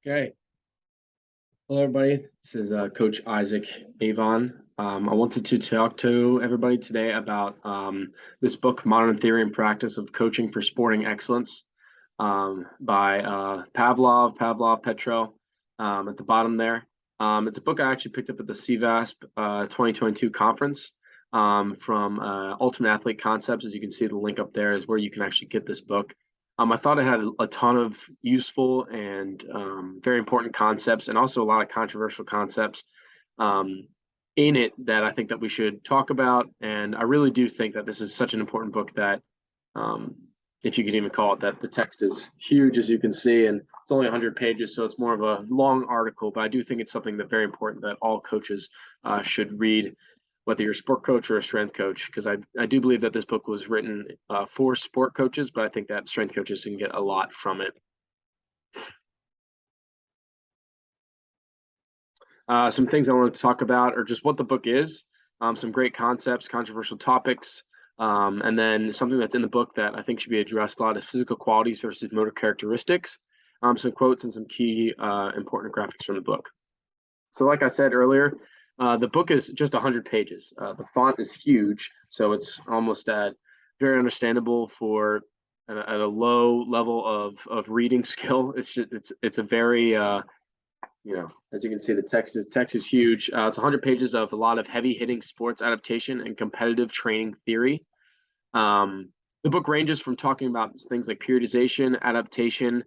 Okay. Hello, everybody. This is Coach Isaac Avon. I wanted to talk to everybody today about this book, Modern Theory and Practice of Coaching for Sporting Excellence, by Pavlov Petro, at the bottom there. It's a book I actually picked up at the CVASP 2022 conference from Ultimate Athlete Concepts. As you can see, the link up there is where you can actually get this book. I thought it had a ton of useful and very important concepts, and also a lot of controversial concepts in it that I think that we should talk about. And I really do think that this is such an important book that, if you could even call it that, the text is huge, as you can see, and it's only 100 pages, so it's more of a long article. But I do think it's something that very important that all coaches should read, whether you're a sport coach or a strength coach, because I do believe that this book was written for sport coaches, but I think that strength coaches can get a lot from it. Some things I want to talk about are just what the book is, some great concepts, controversial topics, and then something that's in the book that I think should be addressed a lot is physical qualities versus motor characteristics, some quotes and some key important graphics from the book. So like I said earlier, the book is just 100 pages. The font is huge, so it's almost very understandable for at a low level of reading skill. It's a very as you can see, the text is huge. It's 100 pages of a lot of heavy hitting sports adaptation and competitive training theory. The book ranges from talking about things like periodization, adaptation,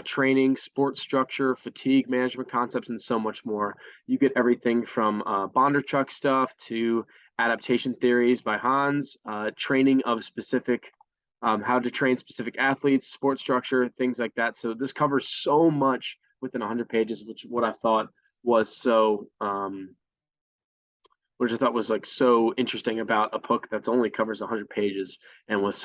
training, sports structure, fatigue management concepts, and so much more. You get everything from Bondarchuk stuff to adaptation theories by Hans, training of specific, how to train specific athletes, sports structure, things like that. So this covers so much within 100 pages, which what I thought was like so interesting about a book that's only covers 100 pages and with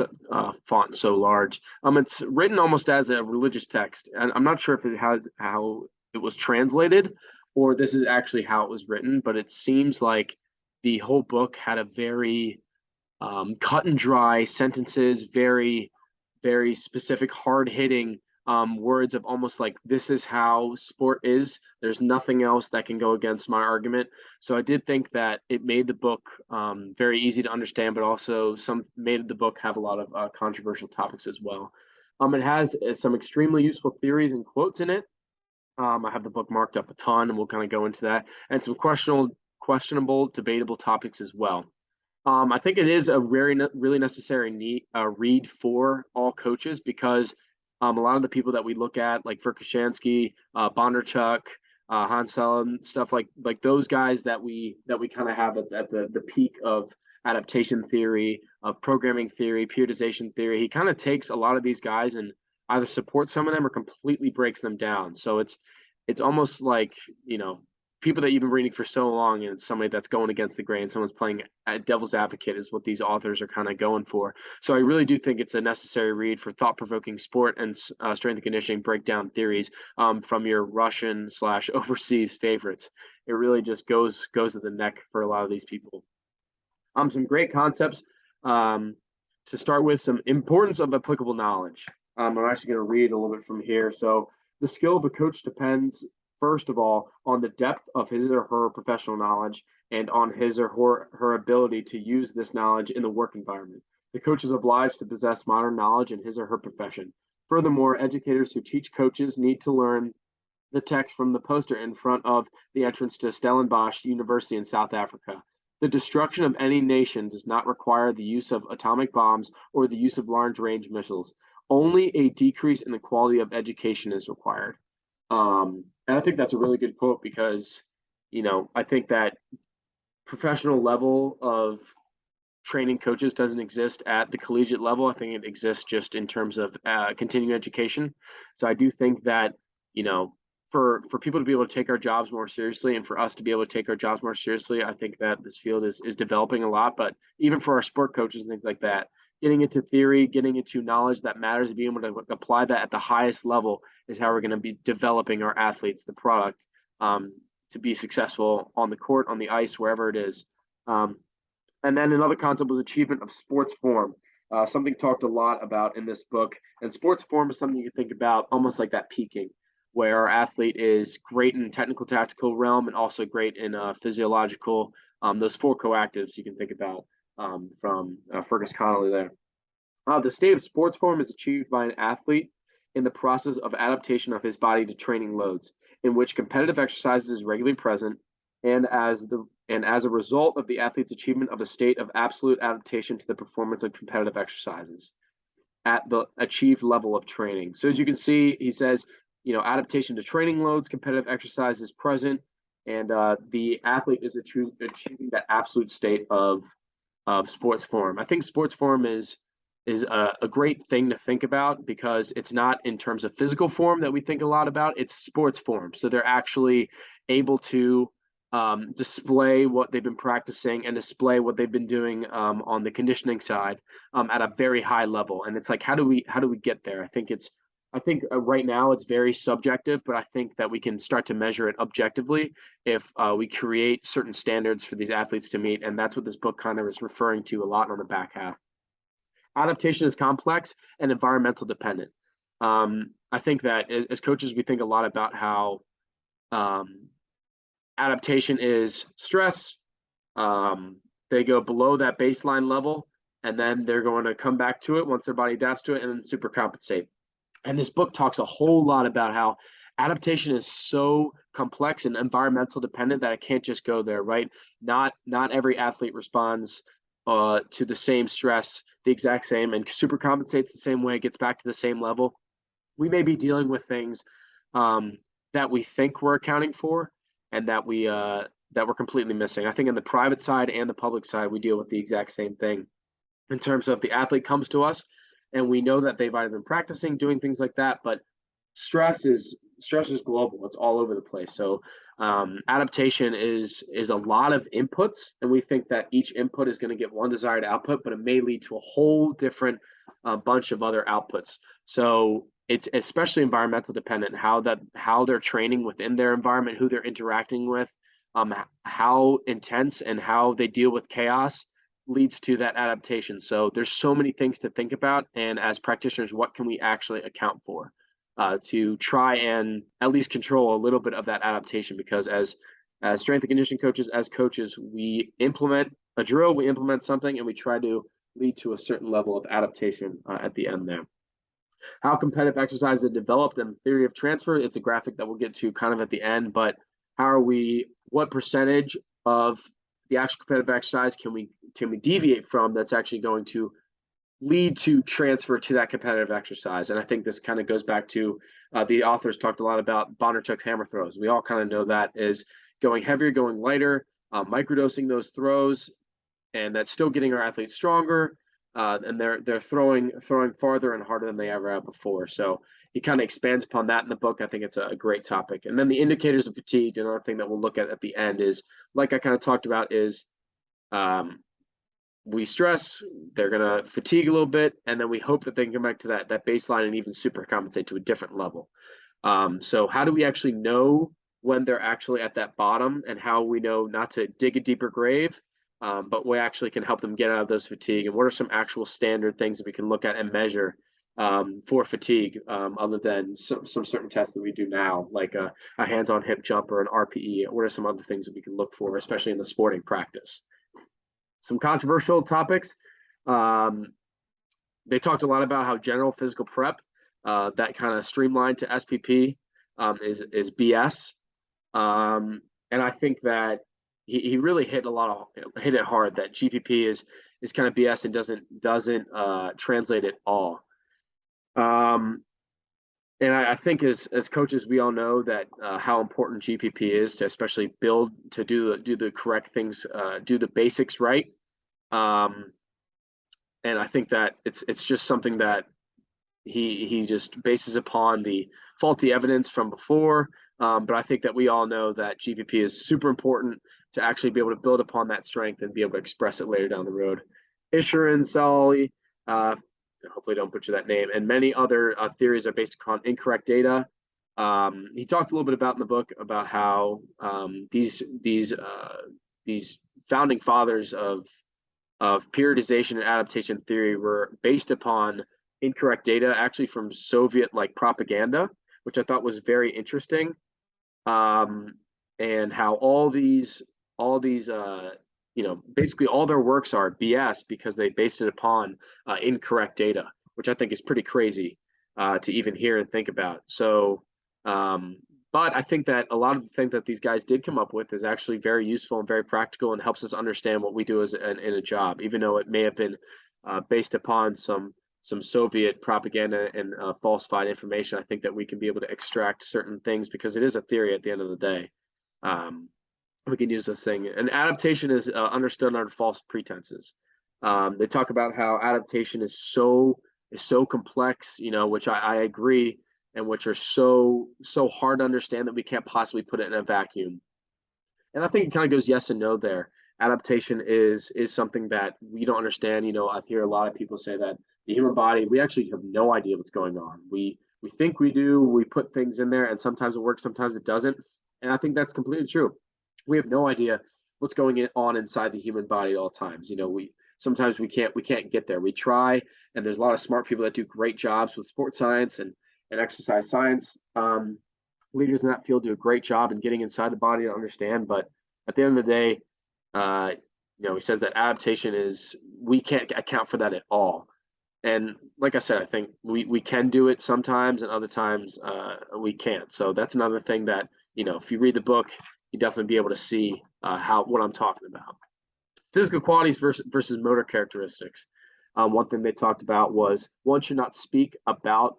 font so large. It's written almost as a religious text, and I'm not sure if it has how it was translated or this is actually how it was written, but it seems like the whole book had a very cut and dry sentences, very, very specific, hard hitting words of almost like this is how sport is. There's nothing else that can go against my argument. So I did think that it made the book very easy to understand, but also made the book have a lot of controversial topics as well. It has some extremely useful theories and quotes in it. I have the book marked up a ton, and we'll kind of go into that, and some questionable, debatable topics as well. I think it is a really necessary read for all coaches because a lot of the people that we look at, like Verkhoshansky, Bondarchuk, Hansel, stuff like those guys that we kind of have at the peak of adaptation theory, of programming theory, periodization theory. He kind of takes a lot of these guys and either supports some of them or completely breaks them down. So it's almost like people that you've been reading for so long, and somebody that's going against the grain, someone's playing at devil's advocate is what these authors are kind of going for. So I really do think it's a necessary read for thought-provoking sport and strength and conditioning breakdown theories from your Russian / overseas favorites. It really just goes to the neck for a lot of these people. Some great concepts. To start with, some importance of applicable knowledge. I'm actually going to read a little bit from here. So the skill of a coach depends, first of all, on the depth of his or her professional knowledge and on his or her ability to use this knowledge in the work environment. The coach is obliged to possess modern knowledge in his or her profession. Furthermore, educators who teach coaches need to learn the text from the poster in front of the entrance to Stellenbosch University in South Africa. The destruction of any nation does not require the use of atomic bombs or the use of large-range missiles. Only a decrease in the quality of education is required. And I think that's a really good quote because, I think that professional level of training coaches doesn't exist at the collegiate level. I think it exists just in terms of continuing education. So I do think that, for people to be able to take our jobs more seriously and for us to be able to take our jobs more seriously, I think that this field is developing a lot. But even for our sport coaches and things like that, getting into theory, getting into knowledge that matters, and being able to apply that at the highest level is how we're going to be developing our athletes, the product, to be successful on the court, on the ice, wherever it is. And then another concept was achievement of sports form, something talked a lot about in this book. And sports form is something you can think about almost like that peaking. where our athlete is great in technical tactical realm and also great in physiological. Those four coactives you can think about from Fergus Connolly there. The state of sports form is achieved by an athlete in the process of adaptation of his body to training loads, in which competitive exercises is regularly present, and as a result of the athlete's achievement of a state of absolute adaptation to the performance of competitive exercises at the achieved level of training. So as you can see, he says, adaptation to training loads, competitive exercise is present, and the athlete is achieving that absolute state of sports form. I think sports form is a great thing to think about because it's not in terms of physical form that we think a lot about, it's sports form. So they're actually able to display what they've been practicing and display what they've been doing on the conditioning side at a very high level. And it's like, how do we get there? I think right now it's very subjective, but I think that we can start to measure it objectively if we create certain standards for these athletes to meet. And that's what this book kind of is referring to a lot on the back half. Adaptation is complex and environmental dependent. I think that as coaches, we think a lot about how adaptation is stress. They go below that baseline level, and then they're going to come back to it once their body adapts to it and then super compensate. And this book talks a whole lot about how adaptation is so complex and environmental dependent that it can't just go there, right? Not every athlete responds to the same stress the exact same and super compensates the same way, gets back to the same level. We may be dealing with things that we think we're accounting for and that we're completely missing. I think in the private side and the public side, we deal with the exact same thing in terms of the athlete comes to us and we know that they've either been practicing, doing things like that, but stress is global. It's all over the place. So adaptation is a lot of inputs, and we think that each input is going to get one desired output, but it may lead to a whole different bunch of other outputs. So it's especially environmental dependent, how they're training within their environment, who they're interacting with, how intense and how they deal with chaos leads to that adaptation. So there's so many things to think about, and as practitioners, what can we actually account for to try and at least control a little bit of that adaptation? Because as strength and conditioning coaches, as coaches, we implement a drill, we implement something, and we try to lead to a certain level of adaptation at the end there. How competitive exercise is developed and the theory of transfer, it's a graphic that we'll get to kind of at the end, but what percentage of the actual competitive exercise can we deviate from that's actually going to lead to transfer to that competitive exercise? And I think this kind of goes back to the authors talked a lot about Bondarchuk's hammer throws. We all kind of know that is going heavier, going lighter, microdosing those throws, and that's still getting our athletes stronger. And they're throwing farther and harder than they ever have before. So he kind of expands upon that in the book. I think it's a great topic. And then the indicators of fatigue, another thing that we'll look at the end is, like I kind of talked about, is we stress, they're going to fatigue a little bit, and then we hope that they can come back to that baseline and even super compensate to a different level. So how do we actually know when they're actually at that bottom, and how we know not to dig a deeper grave, but we actually can help them get out of those fatigue? And what are some actual standard things that we can look at and measure for fatigue, other than some certain tests that we do now, like a hands-on hip jump or an RPE? What are some other things that we can look for, especially in the sporting practice? Some controversial topics. They talked a lot about how general physical prep, that kind of streamlined to SPP, is BS. And I think that he really hit it hard that GPP is kind of BS and doesn't translate at all. And I think as coaches, we all know that how important GPP is to especially build, to do the correct things, do the basics right. And I think that it's just something that he just bases upon the faulty evidence from before. But I think that we all know that GPP is super important to actually be able to build upon that strength and be able to express it later down the road. Isher and Sully, hopefully don't butcher that name, and many other theories are based upon incorrect data. He talked a little bit about in the book about how these founding fathers of periodization and adaptation theory were based upon incorrect data, actually from Soviet propaganda, which I thought was very interesting. And how all these basically all their works are BS because they based it upon incorrect data, which I think is pretty crazy to even hear and think about. So, but I think that a lot of the things that these guys did come up with is actually very useful and very practical and helps us understand what we do as in a job, even though it may have been based upon some Soviet propaganda and falsified information. I think that we can be able to extract certain things because it is a theory at the end of the day. We can use this thing. And adaptation is understood under false pretenses. They talk about how adaptation is so complex, which I agree, and which are so hard to understand that we can't possibly put it in a vacuum. And I think it kind of goes yes and no there. Adaptation is something that we don't understand. I hear a lot of people say that the human body, we actually have no idea what's going on. We think we do. We put things in there, and sometimes it works, sometimes it doesn't. And I think that's completely true. We have no idea what's going on inside the human body at all times. Sometimes we can't get there. We try, and there's a lot of smart people that do great jobs with sports science and exercise science. Leaders in that field do a great job in getting inside the body to understand. But at the end of the day, he says that adaptation is, we can't account for that at all. And like I said, I think we can do it sometimes, and other times we can't. So that's another thing that, if you read the book, you definitely be able to see what I'm talking about. Physical qualities versus motor characteristics. One thing they talked about was one should not speak about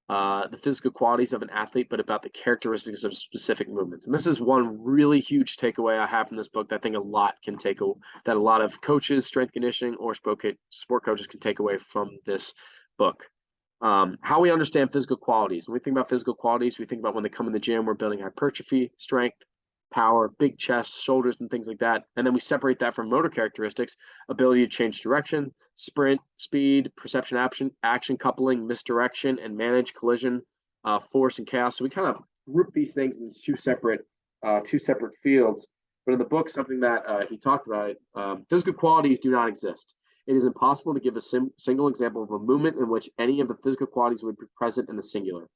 the physical qualities of an athlete, but about the characteristics of specific movements. And this is one really huge takeaway I have from this book that I think that a lot of coaches, strength conditioning, or sport coaches can take away from this book. How we understand physical qualities. When we think about physical qualities, we think about when they come in the gym, we're building hypertrophy, strength, power, big chest, shoulders, and things like that. And then we separate that from motor characteristics: ability to change direction, sprint, speed, perception, action coupling, misdirection, and manage collision, force, and chaos. So we kind of group these things in two separate fields. But in the book, something that he talked about, physical qualities do not exist. It is impossible to give a single example of a movement in which any of the physical qualities would be present in the singular.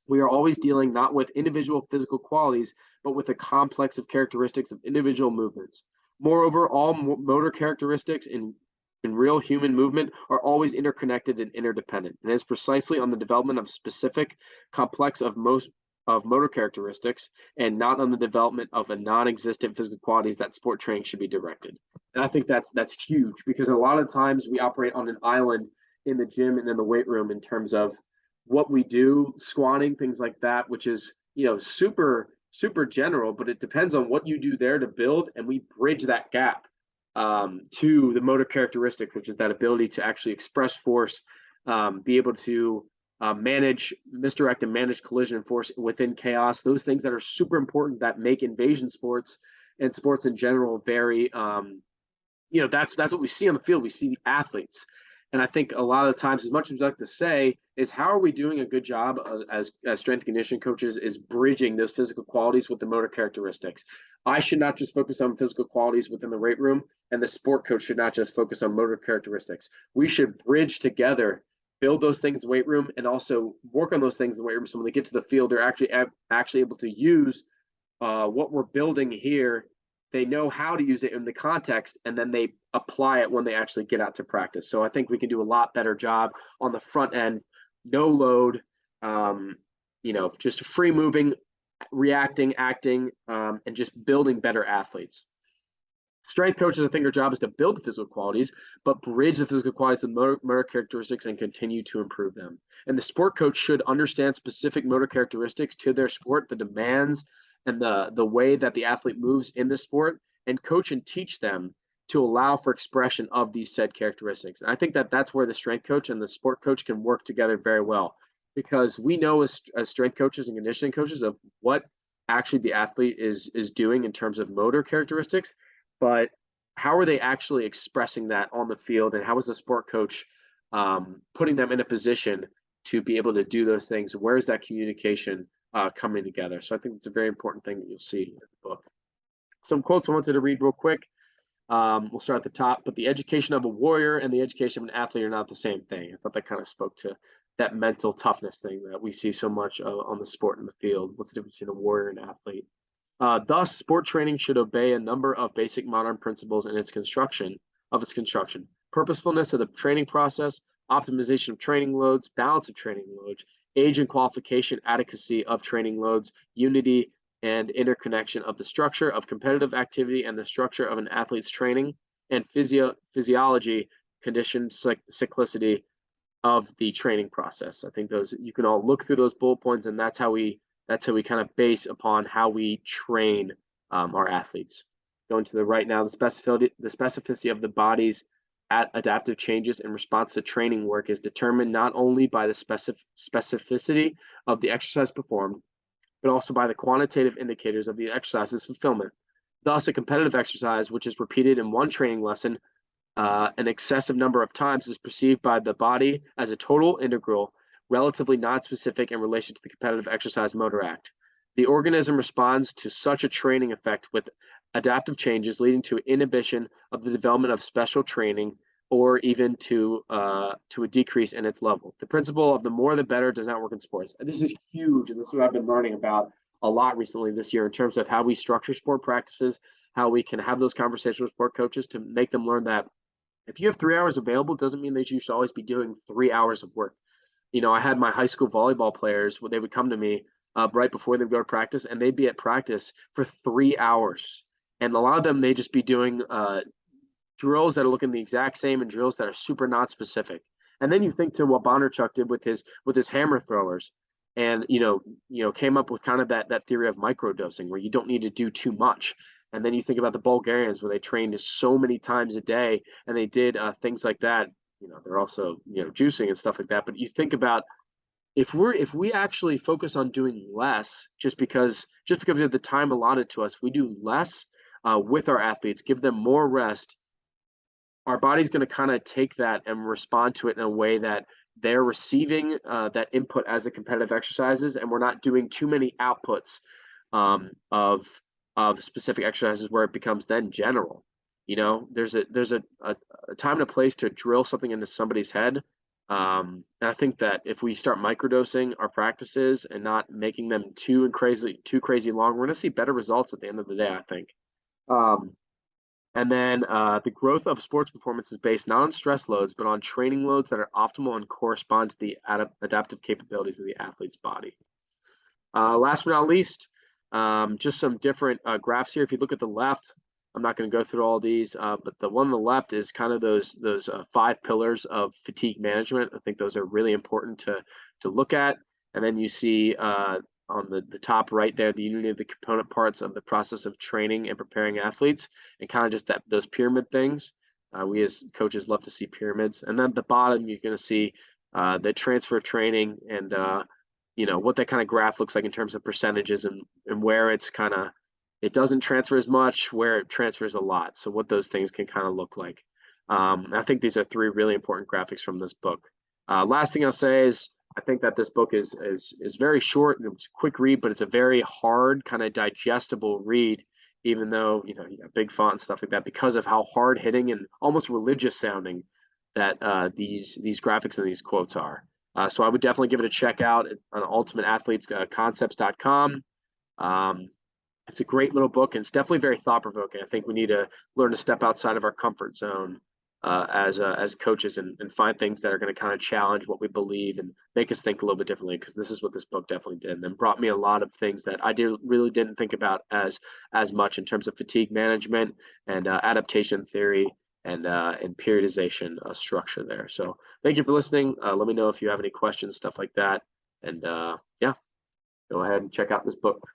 We are always dealing not with individual physical qualities, but with a complex of characteristics of individual movements. Moreover, all motor characteristics in real human movement are always interconnected and interdependent. And it is precisely on the development of specific complex of motor characteristics and not on the development of a non-existent physical qualities that sport training should be directed. And I think that's huge, because a lot of times we operate on an island in the gym and in the weight room in terms of what we do, squatting, things like that, which is, super general, but it depends on what you do there to build, and we bridge that gap to the motor characteristic, which is that ability to actually express force, be able to misdirect and manage collision and force within chaos. Those things that are super important that make invasion sports and sports in general very, that's what we see on the field. We see the athletes. And I think a lot of the times, as much as we like to say, is how are we doing a good job as strength conditioning coaches is bridging those physical qualities with the motor characteristics. I should not just focus on physical qualities within the weight room, and the sport coach should not just focus on motor characteristics. We should bridge together, build those things in the weight room, and also work on those things in the weight room. So when they get to the field, they're actually able to use what we're building here. They know how to use it in the context, and then they apply it when they actually get out to practice. So I think we can do a lot better job on the front end, no load, just free moving, reacting, acting, and just building better athletes. Strength coaches, I think, their job is to build the physical qualities, but bridge the physical qualities with motor characteristics and continue to improve them. And the sport coach should understand specific motor characteristics to their sport, the demands, and the way that the athlete moves in the sport, and coach and teach them to allow for expression of these said characteristics. And I think that that's where the strength coach and the sport coach can work together very well, because we know as strength coaches and conditioning coaches of what actually the athlete is doing in terms of motor characteristics, but how are they actually expressing that on the field, and how is the sport coach putting them in a position to be able to do those things? Where is that communication coming together? So I think it's a very important thing that you'll see in the book. Some quotes I wanted to read real quick. We'll start at the top. But the education of a warrior and the education of an athlete are not the same thing. I thought that kind of spoke to that mental toughness thing that we see so much on the sport in the field. What's the difference between a warrior and athlete? Thus, sport training should obey a number of basic modern principles in its construction. Purposefulness of the training process, optimization of training loads, balance of training loads, age and qualification adequacy of training loads, unity and interconnection of the structure of competitive activity and the structure of an athlete's training, and physiology, condition cyclicity of the training process. I think those, you can all look through those bullet points, and that's how we kind of base upon how we train our athletes. Going to the right now, the specificity of the body's adaptive changes in response to training work is determined not only by the specificity of the exercise performed, but also by the quantitative indicators of the exercise's fulfillment. Thus, a competitive exercise, which is repeated in one training lesson an excessive number of times, is perceived by the body as a total integral, relatively non-specific in relation to the competitive exercise motor act. The organism responds to such a training effect with adaptive changes, leading to inhibition of the development of special training, or even to a decrease in its level. The principle of the more the better does not work in sports. And this is huge, and this is what I've been learning about a lot recently this year in terms of how we structure sport practices, how we can have those conversations with sport coaches to make them learn that if you have 3 hours available, it doesn't mean that you should always be doing 3 hours of work. You know, I had my high school volleyball players, they would come to me right before they go to practice, and they'd be at practice for 3 hours. And a lot of them, they just be doing drills that are looking the exact same and drills that are super not specific. And then you think to what Bondarchuk did with his hammer throwers, and came up with kind of that theory of microdosing, where you don't need to do too much. And then you think about the Bulgarians, where they trained so many times a day, and they did things like that. They're also juicing and stuff like that. But you think about if we actually focus on doing less, just because of the time allotted to us, we do less with our athletes, give them more rest. Our body's going to kind of take that and respond to it in a way that they're receiving that input as the competitive exercises, and we're not doing too many outputs of specific exercises where it becomes then general. There's a time and a place to drill something into somebody's head. And I think that if we start microdosing our practices and not making them too crazy long, we're going to see better results at the end of the day, I think. And then the growth of sports performance is based not on stress loads, but on training loads that are optimal and correspond to the adaptive capabilities of the athlete's body. Last but not least, just some different graphs here. If you look at the left, I'm not going to go through all these, but the one on the left is kind of those 5 pillars of fatigue management. I think those are really important to look at. And then you see on the top right there, the unity of the component parts of the process of training and preparing athletes, and kind of just those pyramid things. We as coaches love to see pyramids. And then at the bottom, you're going to see the transfer training and what that kind of graph looks like in terms of percentages, and where it's kind of, it doesn't transfer as much, where it transfers a lot. So what those things can kind of look like. I think these are 3 really important graphics from this book. Last thing I'll say is I think that this book is very short and it's a quick read, but it's a very hard, kind of digestible read, even though you got big font and stuff like that, because of how hard hitting and almost religious sounding that these graphics and these quotes are. So I would definitely give it a check out on ultimateathletesconcepts.com. It's a great little book, and it's definitely very thought-provoking. I think we need to learn to step outside of our comfort zone as coaches and find things that are going to kind of challenge what we believe and make us think a little bit differently, because this is what this book definitely did, and brought me a lot of things that I really didn't think about as much in terms of fatigue management and adaptation theory and periodization structure there. So thank you for listening. Let me know if you have any questions, stuff like that. And yeah, go ahead and check out this book.